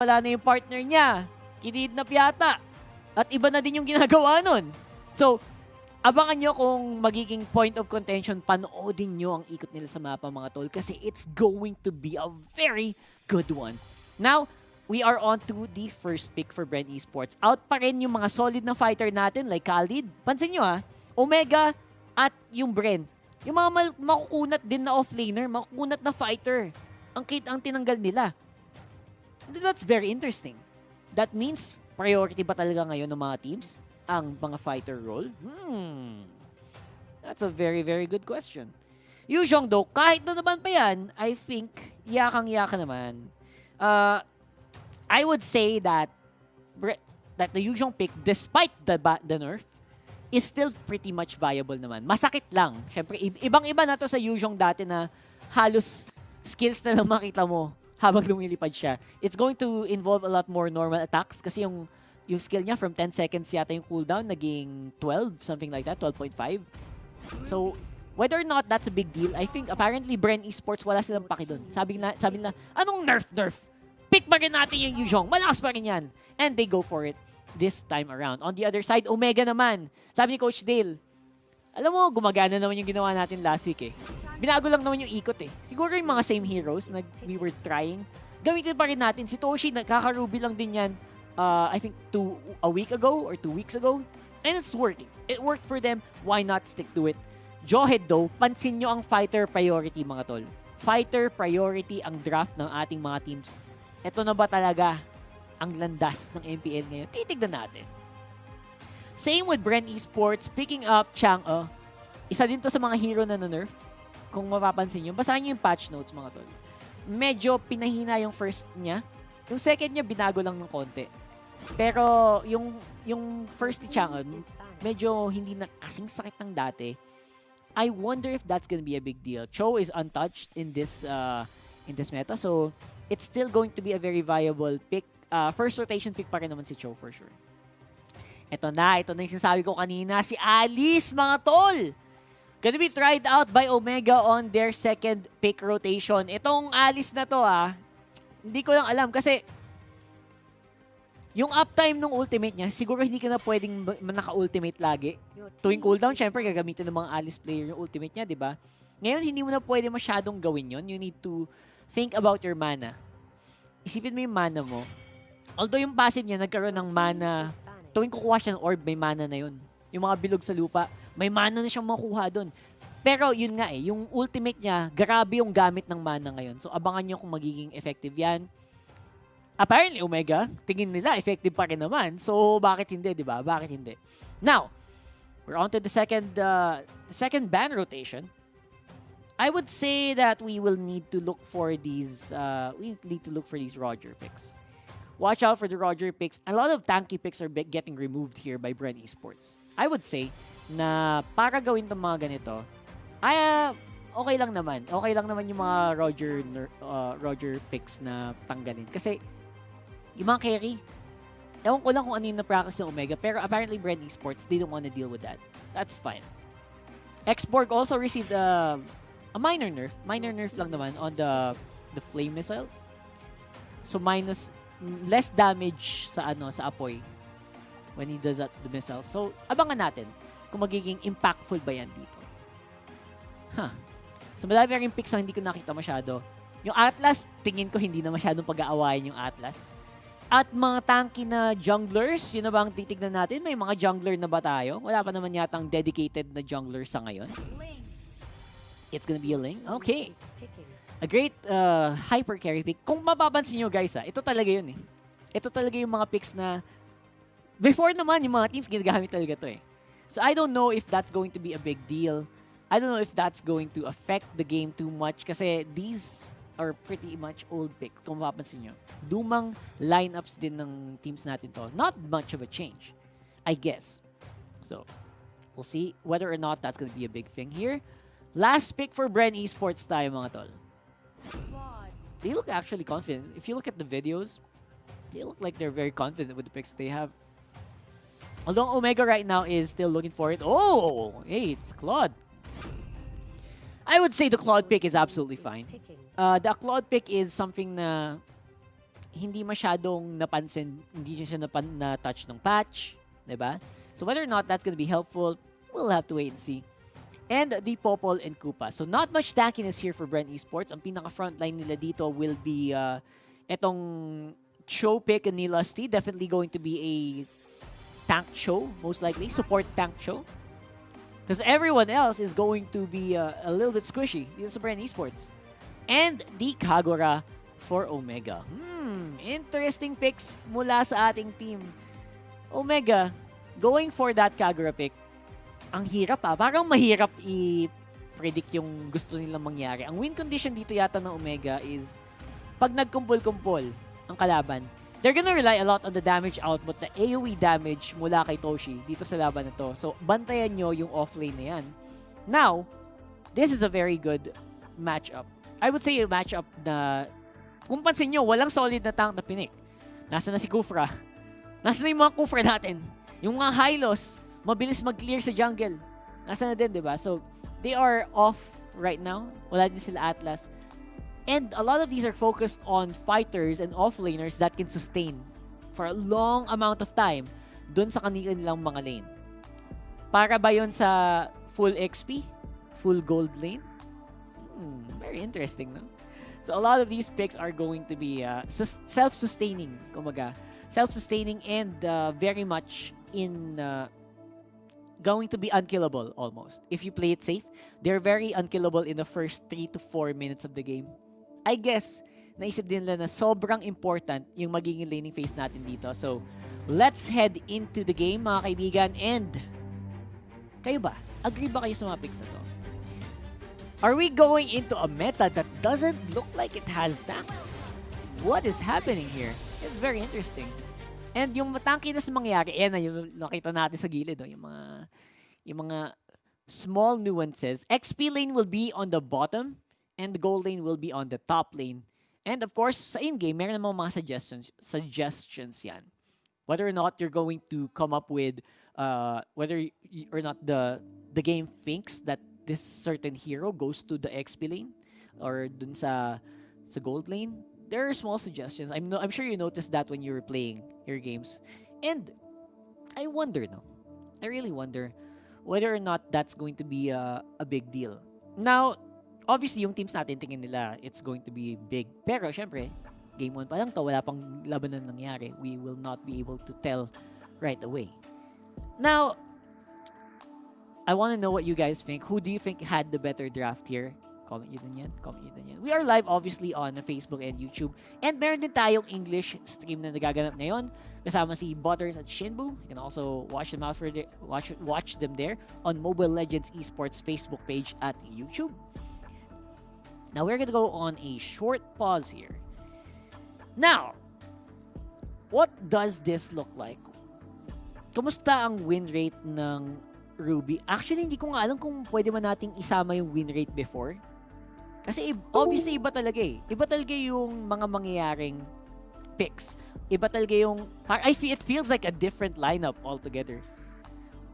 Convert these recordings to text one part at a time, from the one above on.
wala na yung partner niya. Kinidnap yata. At iba na din yung ginagawa nun. So, abangan nyo kung magiging point of contention, panoodin nyo ang ikot nila sa mapa mga tol kasi it's going to be a very good one. Now, we are on to the first pick for Bren Esports. Out pa rin yung mga solid na fighter natin like Khalid. Pansin nyo Omega at yung Bren. Yung mga makukunat din na offlaner, makukunat na fighter. Ang tinanggal nila. That's very interesting. That means priority ba talaga ngayon ng mga teams ang mga fighter role? That's a very, very good question. Yuzhong though, kahit na naman pa yan, I think, yakang-yaka naman. I would say that the Yuzhong pick, despite the nerf, is still pretty much viable naman. Masakit lang. Siyempre, ibang-iba na to sa Yuzhong dati na halos skills na lang makita mo habang lumilipad siya. It's going to involve a lot more normal attacks kasi yung skill niya from 10 seconds yata yung cooldown naging 12, something like that, 12.5. So, whether or not that's a big deal, I think apparently Bren Esports wala silang paki doon. Sabi na, anong nerf? Pick pa rin natin yung Yuzhong. Malakas pa rin yan. And they go for it this time around. On the other side, Omega naman. Sabi ni Coach Dale, alam mo, gumagana naman yung ginawa natin last week Binago lang naman yung ikot Siguro yung mga same heroes na we were trying. Gamitin pa rin natin. Si Toshi, nagkaka-ruby lang din yan. I think a week ago or 2 weeks ago. And it's working. It worked for them. Why not stick to it? Jawhead though, pansin nyo ang fighter priority mga tol. Fighter priority ang draft ng ating mga teams. Ito na ba talaga ang landas ng MPL ngayon? Titignan natin. Same with Bren Esports, picking up Chang'e. Isa din to sa mga hero na nerf. Kung mapapansin nyo, basahin nyo yung patch notes mga tol. Medyo pinahina yung first niya. Yung second niya, binago lang ng konti. Pero yung first ni Chang'e, medyo hindi na kasing sakit ng dati. I wonder if that's gonna be a big deal. Cho is untouched in this meta, so it's still going to be a very viable pick. First rotation pick pa rin naman si Cho for sure. Ito na yung sinasabi ko kanina, si Alice mga tol! Gonna be tried out by Omega on their second pick rotation. Itong Alice na to hindi ko lang alam kasi yung uptime ng ultimate niya, siguro hindi ka na pwedeng naka-ultimate lagi. Tuwing cooldown, syempre gagamitin ng mga Alice player yung ultimate niya, di ba? Ngayon, hindi mo na pwede masyadong gawin yon. You need to think about your mana. Isipin mo yung mana mo. Although yung passive niya, nagkaroon ng mana, tuwing kukuha siya ng orb, may mana na yun. Yung mga bilog sa lupa, may mana na siyang makuha doon. Pero yun nga yung ultimate niya, grabe yung gamit ng mana ngayon. So abangan nyo kung magiging effective yan. Apparently, Omega, tingin nila effective pa rin naman. So bakit hindi, di ba? Bakit hindi? Now, we're on to the second ban rotation. I would say that we will need to look for these Roger picks. Watch out for the Roger picks. A lot of tanky picks are getting removed here by Bren Esports. I would say na para gawin itong mga ganito, okay lang naman. Okay lang naman yung mga Roger picks na tanggalin. Kasi yung mga carry, ewan ko lang kung ano yung na-practice ng Omega, pero apparently Bren Esports, they don't want to deal with that. That's fine. Xborg also received a minor nerf lang naman on the flame missiles. So less damage sa apoy when he does the missiles. So abangan natin kung magiging impactful ba yan dito. So madami rin picks na hindi ko nakita masyado. Yung Atlas, tingin ko hindi na masyadong pag-aawayan yung Atlas. At mga tanky na junglers, yun na ba ang titignan natin? May mga jungler na ba tayo? Wala pa naman yatang dedicated na jungler sa ngayon. It's gonna be a Ling? Okay. A great hyper carry pick. Kung mapapansin nyo guys, ito talaga yun Ito talaga yung mga picks na before naman yung mga teams ginagamit talaga to So I don't know if that's going to be a big deal. I don't know if that's going to affect the game too much kasi these are pretty much old picks. Kung mapapansin nyo. Lumang lineups din ng teams natin to. Not much of a change, I guess. So, we'll see whether or not that's going to be a big thing here. Last pick for Bren Esports tayo mga tol. They look actually confident. If you look at the videos, they look like they're very confident with the picks they have. Although Omega right now is still looking for it. Oh, hey, it's Claude. I would say the Claude pick is absolutely fine. The Claude pick is something na hindi masyadong napansin, hindi siya na-touch ng patch, diba? So whether or not that's gonna be helpful, we'll have to wait and see. And the Popol and Koopa. So not much tankiness here for Bren Esports. Ang pinaka-frontline nila dito will be etong Cho pick ni Lusty. Definitely going to be a tank Cho, most likely. Support tank Cho. Because everyone else is going to be a little bit squishy dito sa Bren Esports. And the Kagura for Omega. Interesting picks mula sa ating team. Omega, going for that Kagura pick. Ang hirap Parang mahirap i-predict yung gusto nilang mangyari. Ang win condition dito yata ng Omega is pag nagkumpul-kumpul ang kalaban, they're gonna rely a lot on the damage output, the AoE damage mula kay Toshi dito sa laban na to. So, bantayan nyo yung offlane na yan. Now, this is a very good matchup. I would say a matchup na, kung pansin nyo, walang solid na tank na pinik. Nasa na si Kufra. Nasa na yung mga Kufra natin. Yung mga Hylos, mabilis mag-clear sa jungle. Nasa na din, diba? So, they are off right now. Wala din sila Atlas. And a lot of these are focused on fighters and offlaners that can sustain for a long amount of time dun sa kanilang mga lane. Para ba yun sa full XP? Full gold lane? Very interesting, no? So a lot of these picks are going to be self-sustaining, kumaga. Self-sustaining and very much in going to be unkillable almost. If you play it safe, they're very unkillable in the first 3 to 4 minutes of the game. I guess, naisip din nila na sobrang important yung magiging laning phase natin dito. So, let's head into the game, mga kaibigan. And, kayo ba? Agree ba kayo sa mga picks na to? Are we going into a meta that doesn't look like it has tanks? What is happening here? It's very interesting. And yung matankiness na mangyayari, na yung nakita natin sa gilid, no? Yung mga small nuances. XP lane will be on the bottom, and the gold lane will be on the top lane. And of course, sa in-game, meron namang mga suggestions yan. Whether or not you're going to come up with, whether or not the game thinks that this certain hero goes to the XP lane or dun sa gold lane, there are small suggestions. I'm sure you noticed that when you were playing your games. And I wonder, I really wonder whether or not that's going to be a big deal. Now, obviously, yung teams natin, tingin nila, it's going to be big. Pero, syempre, game 1 pa lang to, wala pang labanan nangyari. We will not be able to tell right away. Now, I want to know what you guys think. Who do you think had the better draft here? Comment nyo din yan. We are live, obviously, on Facebook and YouTube. And meron din tayong English stream na nagaganap ngayon. Kasama si Butters at Shinbu. You can also watch them out watch them there on Mobile Legends Esports Facebook page at YouTube. Now, we're gonna go on a short pause here. Now, what does this look like? Kumusta ang win rate ng Ruby? Actually, hindi ko nga alam kung pwede man nating isama yung win rate before. Kasi obviously, iba talaga eh. Iba talaga yung mga mangyayaring picks. Iba talaga yung... it feels like a different lineup altogether.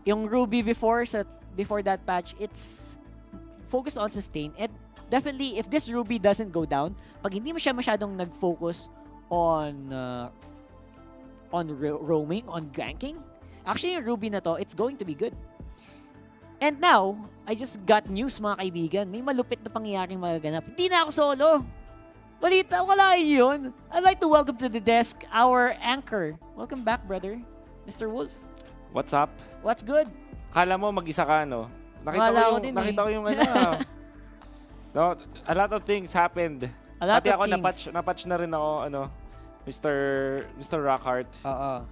Yung Ruby before that patch, it's focused on sustain. And definitely, if this Ruby doesn't go down, pag hindi mo siya masyadong nag-focus on roaming, on ganking, actually yung Ruby na to, it's going to be good. And now, I just got news, mga kaibigan. May malupit na pangyayaring magaganap. Hindi na ako solo. Balita, wala yun. I'd like to welcome to the desk our anchor. Welcome back, brother. Mr. Wolf. What's up? What's good? Kala mo mag-isa ka, no? Nakita ko yung no, a lot of things happened. Pati ako napatch na rin ako, Mr. Rockhart. Oo.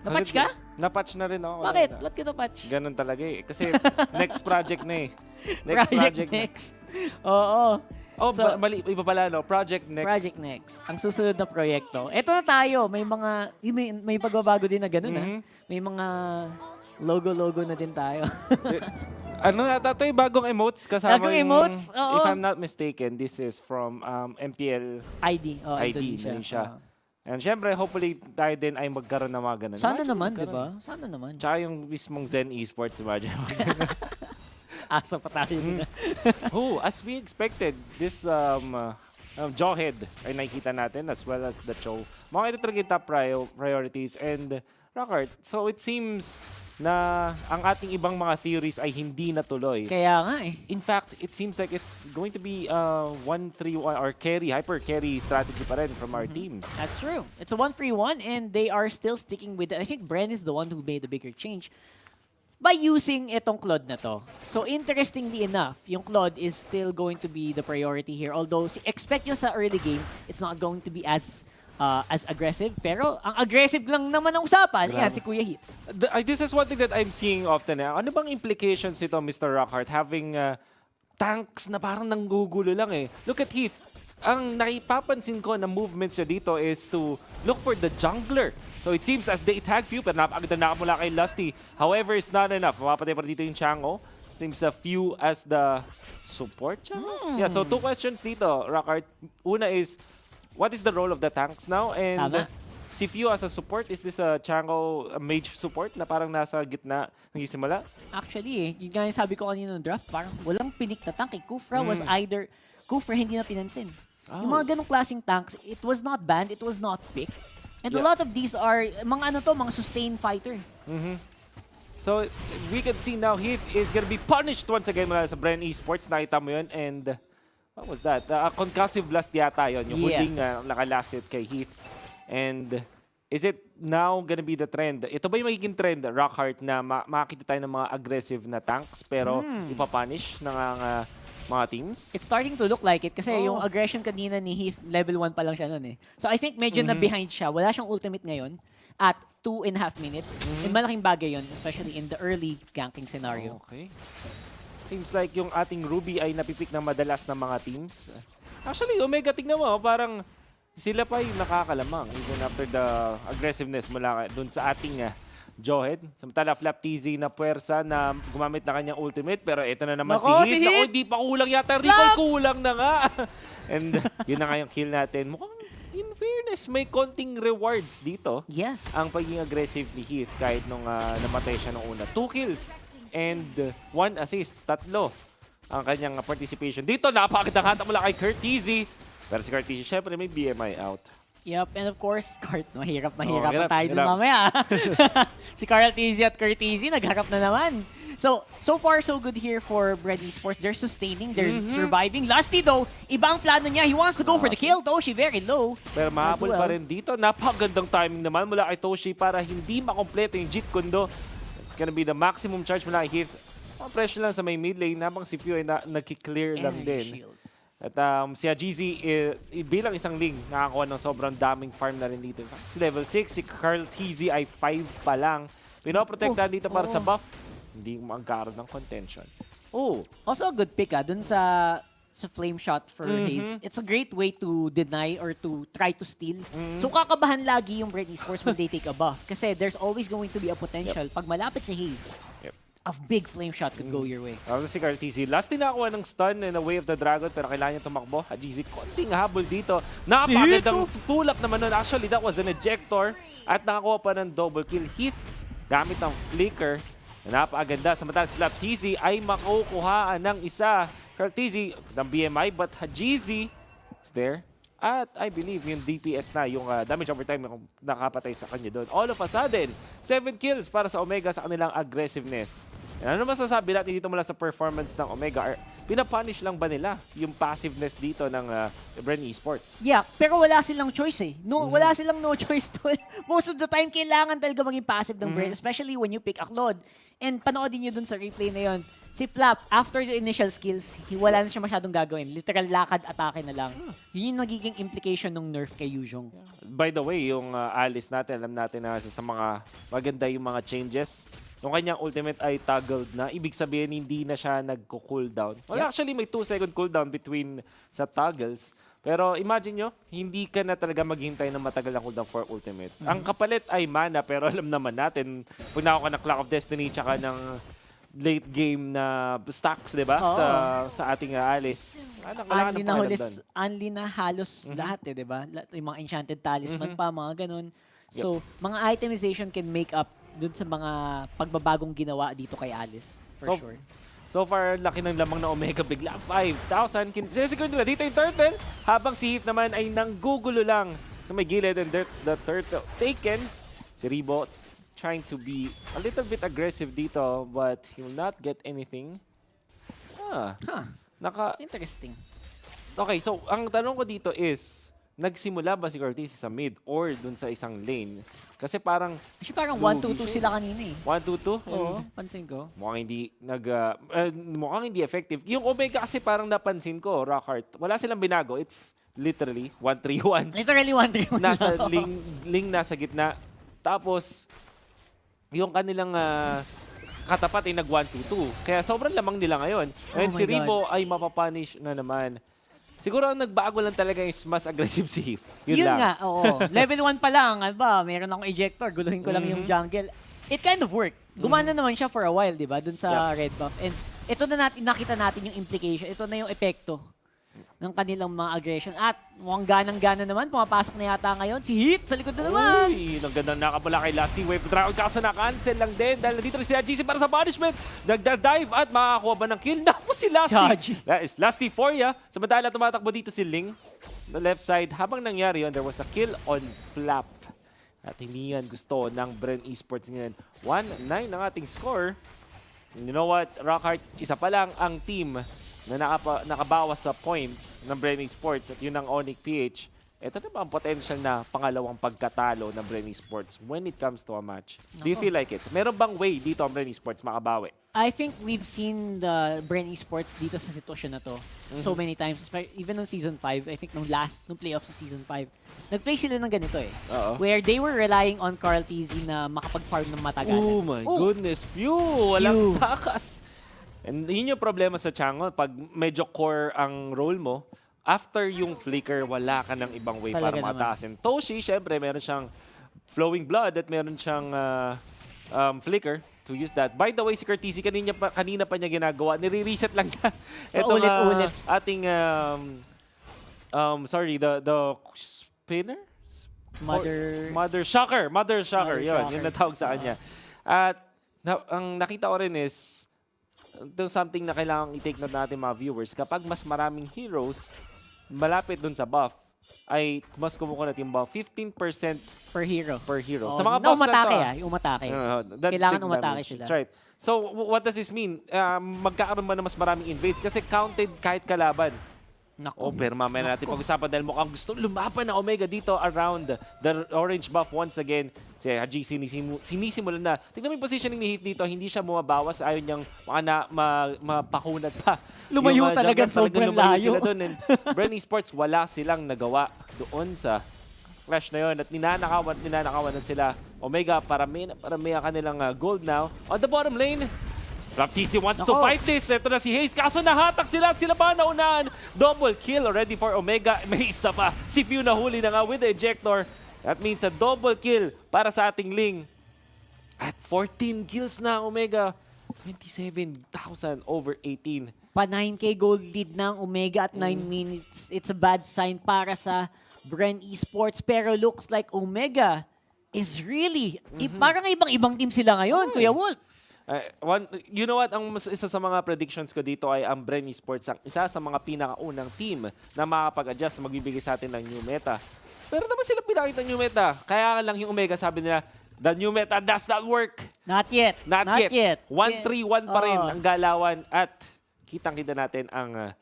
Napatch ka? Napatch na rin ako. Bakit? Ba't ka napatch? Ganun talaga eh. Kasi next project na eh. Project next. Oo. Oh, so, mali. Iba pala, no? Project next. Project next. Ang susunod na proyekto. Ito na tayo. May pagbabago din na ganun, May mga logo-logo na din tayo. Ito yung bagong emotes kasama bagong emotes? Oo. If I'm not mistaken, this is from MPL ID. Indonesia. And syempre, hopefully tayo din ay magkaroon ng mga ganun. Sana naman, di ba? Sana naman. Tsaka yung mismong Zen Esports, imagine. Asa pa tayo. As we expected, this Jawhead ay nakikita natin as well as the Cho. Mga ito talaga yung top priorities and Rockart. So it seems na ang ating ibang mga theories ay hindi natuloy. Kaya nga eh. In fact, it seems like it's going to be 1-3-1 or hyper carry strategy pa rin from our teams. That's true. It's a 1-3-1 and they are still sticking with it. I think Bren is the one who made the bigger change by using itong Claude na to. So interestingly enough, yung Claude is still going to be the priority here. Although expect nyo sa early game, it's not going to be as aggressive. Pero ang aggressive lang naman ang usapan, yan si Kuya Heat. This is one thing that I'm seeing often. Ano bang implications nito, Mr. Rockhart, having tanks na parang nanggugulo lang eh. Look at Heath. Ang nakipapansin ko na movements niya dito is to look for the jungler. So it seems as they tag few, pero napakaganda na mula kay Lusty. However, it's not enough. Mapapatay pa dito yung Chango. Seems a few as the support Chango. Yeah, so 2 questions dito, Rockhart. Una is, what is the role of the tanks now? And si Few as a support, is this a Chango mage support na parang nasa gitna nagsisimula? Actually, yung nga yung sabi ko kanina ng draft, parang walang pinik na tank. Kufra was either, Kufra hindi na pinansin. Yung mga ganong klaseng tanks, it was not banned, it was not picked. And a lot of these are, mga sustained fighter. So, we can see now Heath is gonna be punished once again mula sa Bren Esports. Nakita mo yun. And, what was that? Concussive blast yata yun. Yung huling nakalasit kay Heath. And, is it now gonna be the trend? Ito ba yung magiging trend, Rockhart, na makakita tayo ng mga aggressive na tanks pero ipapunish ng mga teams? It's starting to look like it kasi yung aggression kanina ni Heath, level 1 pa lang siya nun eh. So I think medyo na behind siya. Wala siyang ultimate ngayon at 2.5 minutes. And malaking bagay yun, especially in the early ganking scenario. Okay. Seems like yung ating Ruby ay napipick ng madalas ng mga teams. Actually, Omega, tignan mo, parang sila pa yung nakakalamang even after the aggressiveness mula dun sa ating Jawhead. Samantala, Flap TZ na puwersa na gumamit na kanyang ultimate. Pero ito na naman si Heath. Ako, di pa kulang yata. Recall kulang na nga. And yun na nga yung kill natin. Mukhang, in fairness, may konting rewards dito. Yes. Ang pagiging aggressive ni Heath kahit nung namatay siya nung una. 2 kills and 1 assist. 3 ang kanyang participation. Dito, napakagandang hata mula kay Kurt TZ. Pero si Kurt TZ, syempre may BMI out. Yep, and of course, Kurt, mahirap pa tayo dun mamaya. Si Carl TZ at Kurt TZ, nagharap na naman. So far, so good here for Bren Esports. They're sustaining, they're surviving. Lusty though, iba ang plano niya. He wants to go for the kill. Toshi very low. Pero mahabol pa rin dito. Napakagandang timing naman mula kay Toshi para hindi makompleto yung Jeet Kundo. It's gonna be the maximum charge mula kay Heath. Pressure lang sa may mid lane, habang si Few ay nag-clear lang din. Shield. At si GZ, bilang isang link, nakakuha ng sobrang daming farm na rin dito. Si level 6, si Carl TZ ay 5 pa lang. Pinoprotektahan dito para sa buff. Hindi magkaroon ng contention. Also a good pick dun sa flame shot for Haze. It's a great way to deny or to try to steal. So kakabahan lagi yung Bren Esports when they take a buff. Kasi there's always going to be a potential. Pag malapit si Haze, a big flame shot could go your way. Si Carl TZ, last din nakakuha ng stun in a Way of the Dragon pero kailangan niya tumakbo. GZ, konting habol dito. Napakagandang tulak naman nun. Actually, that was an ejector. At nakakuha pa ng double kill. Heath, gamit ng flicker. Napakaganda. Samantala si Flap TZ ay makukuhaan ng isa. Carl TZ, ng BMI, but GZ is there. At I believe yung DPS na, yung damage over time yung nakapatay sa kanya doon. All of a sudden, 7 kills para sa Omega sa kanilang aggressiveness. And ano masasabi natin dito mula sa performance ng Omega? Pinapunish lang ba nila yung passiveness dito ng Bren Esports? Yeah, pero wala silang choice eh. Wala silang no choice doon. Most of the time, kailangan talaga maging passive ng Bren, especially when you pick a Claude. And panoodin nyo dun sa replay na yun. Si Flap, after the initial skills, wala na siya masyadong gagawin. Literal lakad, atake na lang. Yun yung nagiging implication ng nerf kay Yuzhong. By the way, yung Alice natin, alam natin na sa mga maganda yung mga changes. Yung kanyang ultimate ay toggled na. Ibig sabihin, hindi na siya nagko-cooldown. Well, actually, may 2-second cooldown between sa toggles. Pero imagine nyo, hindi ka na talaga maghintay ng matagal na cooldown for ultimate. Ang kapalit ay mana, pero alam naman natin, pag nakakuha ng Clock of Destiny tsaka ng late game na stacks, di ba? Sa ating Alice. Unli na halos lahat eh, di ba? Yung mga enchanted talisman pa, mga ganun. So, mga itemization can make up dun sa mga pagbabagong ginawa dito kay Alice, for sure. So far, laki ng lamang na Omega bigla. 5,000. Sinesecure nila dito yung turtle. Habang si Heat naman ay nanggugulo lang sa may gilid. And there's the turtle taken. Si Rebo trying to be a little bit aggressive dito. But he will not get anything. Interesting. Okay, so ang tanong ko dito is, nagsimula ba si Cortez sa mid or dun sa isang lane? Kasi parang... Actually, parang 1-2-2 sila kanina eh. 1-2-2? Oo, pansin ko. Mukhang hindi effective. Yung Omega kasi parang napansin ko, Rockhart, wala silang binago. It's literally 1-3-1. Literally 1-3-1. Nasa ling nasa gitna. Tapos, yung kanilang katapat ay nag-1-2-2. Kaya sobrang lamang nila ngayon. And si Rebo ay mapapunish na naman. Siguro ang nagbago lang talaga is mas aggressive si Heath. Yun lang. Nga, oo. Level 1 pa lang, ano ba, meron akong ejector, guluhin ko lang yung jungle. It kind of worked. Gumana naman siya for a while, di ba, dun sa red buff. And ito na nakita natin yung implication, ito na yung epekto ng kanilang mga aggression. At mukhang ganang-gana naman, pumapasok na yata ngayon. Si Heath sa likod na naman. Uy, nagandang nakabala kay Lasty Wave Dragon. Kaso na-cancel lang din dahil dito rin si GC para sa punishment. Nagda-dive at makakakuha ba ng kill? Naku si Lasty. That is Lasty for ya. Samantala tumatakbo dito si Ling na left side. Habang nangyari yun, there was a kill on Flap. At hindi yan gusto ng Bren Esports ngayon. 1-9 ang ating score. And you know what, Rockhart, isa pa lang ang team na nakabawas sa points ng Bren Esports at yun ang MPL-PH. Ito na ba ang potential na pangalawang pagkatalo ng Bren Esports when it comes to a match? Do you feel like it? Meron bang way dito ang Bren Esports makabawi? I think we've seen the Bren Esports dito sa sitwasyon na to so many times. Even on Season 5, I think nung playoffs sa Season 5, nag-play sila ng ganito eh. Where they were relying on Carl TZ na makapag-farm ng matagalan. Oh my goodness, phew! Walang takas! And yun yung problema sa Chango. Pag medyo core ang role mo, after yung flicker, wala ka ng ibang way para mataasin. Toshi, syempre, meron siyang flowing blood at meron siyang flicker to use that. By the way, si Curtisi, kanina pa niya ginagawa. Nire-reset lang niya. Ito ulit-ulit. Ating, sorry, the spinner? Mother Shocker. Yun natawag sa kanya. At ang nakita ko rin is, ito something na kailangang i-take note natin mga viewers. Kapag mas maraming heroes, malapit dun sa buff, ay mas kumukunat yung buff. 15% per hero. Sa mga buffs yung umatake. Kailangan umatake sila. That's right. So, what does this mean? Magkakaroon ba na mas maraming invades? Kasi counted kahit kalaban. Pero mamaya natin pag-usapan dahil mukhang gusto lumaban na Omega dito around the orange buff once again. Si Haji sinisimulan na. Tignan mo yung positioning ni Heath dito. Hindi siya bumabawas. Ayaw niyang mapakunat pa. Lumayo talaga. Sobrang layo. Bren Esports, wala silang nagawa doon sa clash na yun. At ninanakawan sila. Omega, parami kanilang gold now. On the bottom lane, Raptisi wants to fight this. Ito na si Hayes. Kaso nahatak sila. Sila pa naunahan. Double kill already for Omega. May isa pa. Si Few nahuli na nga with the ejector. That means a double kill para sa ating Ling. At 14 kills na Omega. 27,000 over 18. Pa 9K gold lead ng Omega at 9 minutes. It's a bad sign para sa Bren Esports. Pero looks like Omega is really... Parang ibang team sila ngayon, Kuya Wolf. You know what? Isa sa mga predictions ko dito ay ang Bren Esports ang isa sa mga pinakaunang team na makapag-adjust magbibigay sa atin ng new meta. Pero naman sila pinakita ng new meta. Kaya lang yung Omega sabi nila, the new meta does not work. Not yet. 1-3-1 pa rin ang galawan at kitang-kita natin ang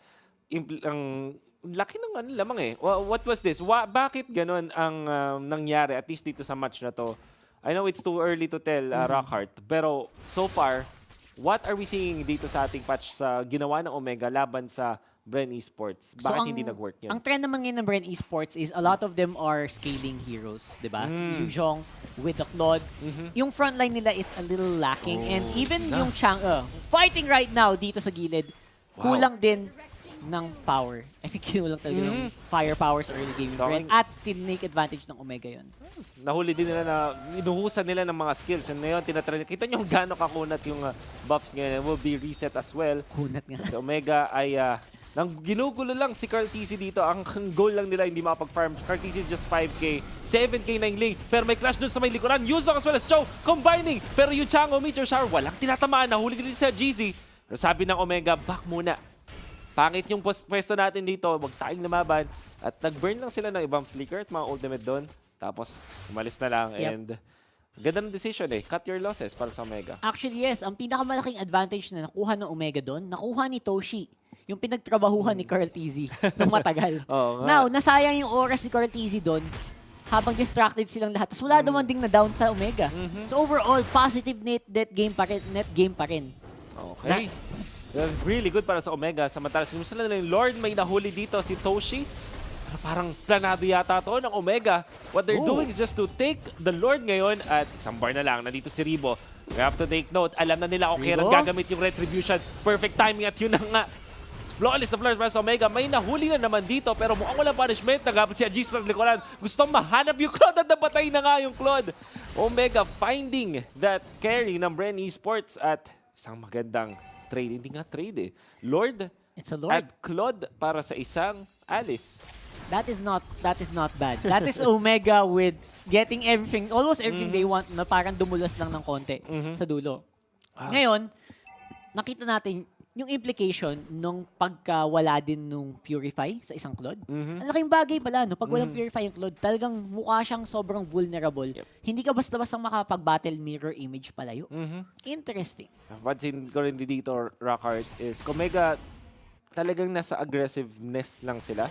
laki ng lamang eh. What was this? Bakit ganun ang nangyari at least dito sa match na to? I know it's too early to tell, Rockhart, pero so far, what are we seeing dito sa ating patch sa ginawa ng Omega laban sa Bren Esports? Bakit hindi nag-work yun? Ang trend naman ngayon ng Bren Esports is a lot of them are scaling heroes, di ba? Yuzhong with the Claude. Yung frontline nila is a little lacking and even yung Chang fighting right now dito sa gilid, kulang din ng power. I think kinulang talaga ng firepower sa early game Bren at tinake advantage ng Omega yun. Nahuli din nila na inuhusan nila ng mga skills and ngayon tinatry. Kita nyo gaano kakunat yung buffs ngayon will be reset as well. Kunat nga. Si Omega ay ginugulo lang si Carl TC dito. Ang goal lang nila hindi makapag-farm. Carl TC is just 5k. 7k na yung lane. Pero may clash dun sa may likuran. Yuzong as well as Chow combining. Pero yung Chango Meteor Shower walang tinatamaan. Nahuli din si GZ. Sabi ng Omega, back muna. Pangit yung pwesto natin dito, wag tayong lumaban. At nag-burn lang sila ng ibang flicker at mga ultimate doon. Tapos, umalis na lang. Yep. And ganda ng decision eh. Cut your losses para sa Omega. Actually, yes. Ang pinakamalaking advantage na nakuha ng Omega doon, nakuha ni Toshi. Yung pinagtrabahuhan ni Carl TZ ng matagal. Oo nga. Now, nasayang yung oras ni Carl TZ doon habang distracted silang lahat. Tapos wala naman ding na-down sa Omega. So overall, positive net game pa rin. Okay. That's really good para sa Omega. Samantala, sinusun na yung Lord, may nahuli dito si Toshi. Parang planado yata to ng Omega. What they're doing is just to take the Lord ngayon at isang bar na lang. Nandito si Ribo. We have to take note. Alam na nila kung kailan gagamit yung Retribution. Perfect timing at yun na nga. Flawless na flawless para sa Omega. May nahuli na naman dito pero mukhang walang punishment. Nagabot si Ajis sa likuran. Gustong mahanap yung Claude at napatay na nga yung Claude. Omega finding that carry ng Bren Esports at isang magandang trade. Hindi nga trade eh. Lord It's a Lord. at Claude para sa isang Alice. That is not bad. That is Omega with getting everything, almost everything they want na parang dumulas lang ng konti sa dulo. Ngayon, nakita natin yung implication nung pagkawala din nung Purify sa isang Claude. Ang laking bagay pala, no? Pag walang Purify yung Claude, talagang mukha siyang sobrang vulnerable. Hindi ka basta-basta makapag-battle mirror image palayo. Interesting. Pansin ko rin dito, Rockhart, is Omega talagang nasa aggressiveness lang sila.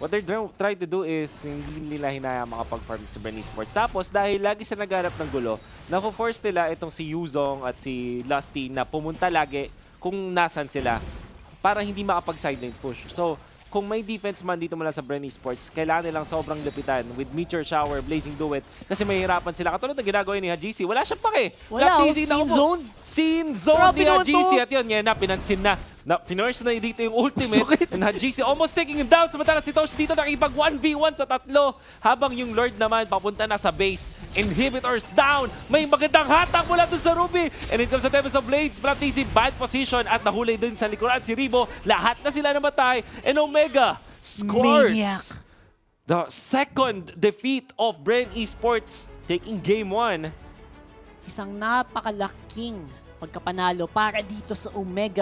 What they're trying to do is hindi nila hinaya makapag-farm sa Bren Esports. Tapos dahil lagi sa nagharap ng gulo, na-force nila itong si Yuzong at si Lusty na pumunta lagi kung nasan sila para hindi makapag-sideline push. So, kung may defense man dito mula sa Bren Esports, kailangan nilang sobrang lapitan with Meteor Shower, Blazing Duet, kasi mahihirapan sila. Katulad na ginagawa ni HGC, wala siyang pake. Wala, Scene zone. Scene zone Grabe ni naman HGC to. at yun, ngayon na, pinansin na. Pinurse na dito yung ultimate. And HGC almost taking him down. Samantala si Tosh dito nakipag 1v1 sa tatlo. Habang yung Lord naman papunta na sa base. Inhibitors down. May magandang hatak mula doon sa Ruby. And it comes sa Tempest of Blades. Pratisi bad position at nahuli din sa likuran si Ribo. Lahat na sila namatay. And Omega scores Maniac. the second defeat of Bren Esports, taking game 1. Isang napakalaking pagkapanalo para dito sa Omega.